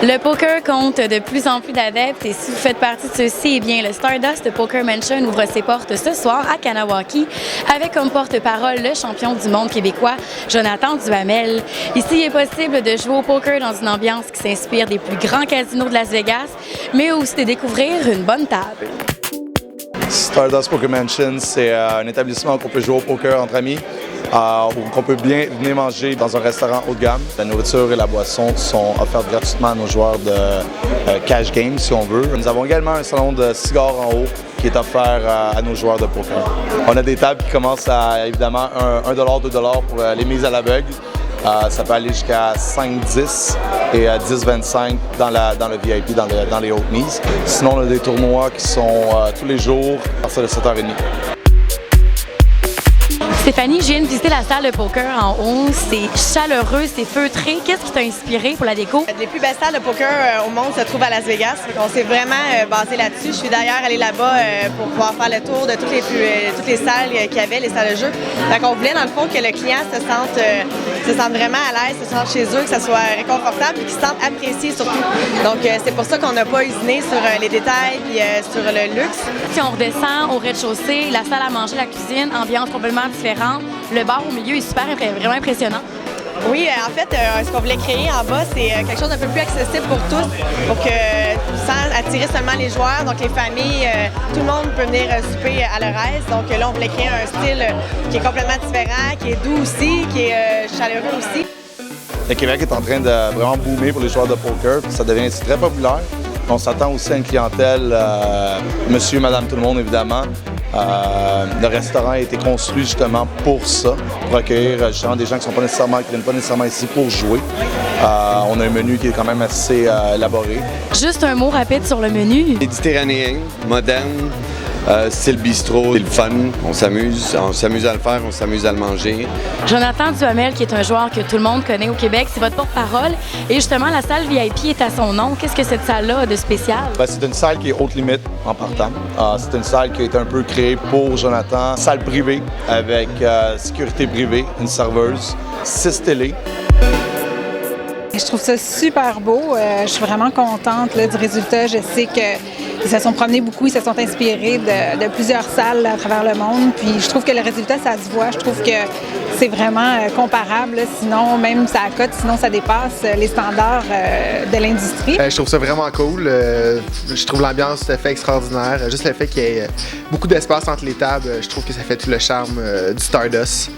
Le poker compte de plus en plus d'adeptes et si vous faites partie de ceux-ci, eh bien, le Stardust Poker Mansion ouvre ses portes ce soir à Kanawaki avec comme porte-parole le champion du monde québécois, Jonathan Duhamel. Ici, il est possible de jouer au poker dans une ambiance qui s'inspire des plus grands casinos de Las Vegas, mais aussi de découvrir une bonne table. Stardust Poker Mansion, c'est un établissement où on peut jouer au poker entre amis, où on peut bien venir manger dans un restaurant haut de gamme. La nourriture et la boisson sont offertes gratuitement à nos joueurs de cash game, si on veut. Nous avons également un salon de cigares en haut qui est offert à nos joueurs de poker. On a des tables qui commencent à, évidemment, 1 $, 2 $ pour les mises à l'aveugle. Ça peut aller jusqu'à 5-10 et 10-25 dans le VIP, dans les hautes mises. Sinon, on a des tournois qui sont tous les jours à partir de 7h30. Stéphanie, je viens de visiter la salle de poker en haut. C'est chaleureux, c'est feutré. Qu'est-ce qui t'a inspiré pour la déco? Les plus belles salles de poker au monde se trouvent à Las Vegas. On s'est vraiment basé là-dessus. Je suis d'ailleurs allée là-bas pour pouvoir faire le tour de toutes les salles qu'il y avait, les salles de jeu. Donc on voulait dans le fond que le client se sente vraiment à l'aise, se sente chez eux, que ça soit réconfortable et qu'il se sente apprécié surtout. Donc c'est pour ça qu'on n'a pas usiné sur les détails et sur le luxe. Si on redescend au rez-de-chaussée, la salle à manger, la cuisine, ambiance complètement différente. Le bar au milieu est vraiment impressionnant. Oui, en fait, ce qu'on voulait créer en bas, c'est quelque chose d'un peu plus accessible pour tous, sans attirer seulement les joueurs, donc les familles, tout le monde peut venir souper à leur aise. Donc là, on voulait créer un style qui est complètement différent, qui est doux aussi, qui est chaleureux aussi. Le Québec est en train de vraiment boomer pour les joueurs de poker, puis ça devient très populaire. On s'attend aussi à une clientèle, monsieur, madame, tout le monde, évidemment. Le restaurant a été construit justement pour ça, pour accueillir justement des gens qui ne viennent pas nécessairement ici pour jouer. On a un menu qui est quand même assez élaboré. Juste un mot rapide sur le menu. Méditerranéen, moderne, style bistrot, c'est le fun, on s'amuse à le faire, on s'amuse à le manger. Jonathan Duhamel, qui est un joueur que tout le monde connaît au Québec, c'est votre porte-parole. Et justement, la salle VIP est à son nom. Qu'est-ce que cette salle-là a de spécial? C'est une salle qui est haute limite en partant. C'est une salle qui a été un peu créée pour Jonathan. Salle privée avec sécurité privée, une serveuse, 6 télés. Je trouve ça super beau. Je suis vraiment contente du résultat. Je sais qu'ils se sont promenés beaucoup, ils se sont inspirés de plusieurs salles à travers le monde. Puis je trouve que le résultat, ça se voit. Je trouve que c'est vraiment comparable. Sinon, même ça cote, sinon ça dépasse les standards de l'industrie. Je trouve ça vraiment cool. Je trouve l'ambiance tout à fait extraordinaire. Juste le fait qu'il y ait beaucoup d'espace entre les tables, je trouve que ça fait tout le charme du Stardust.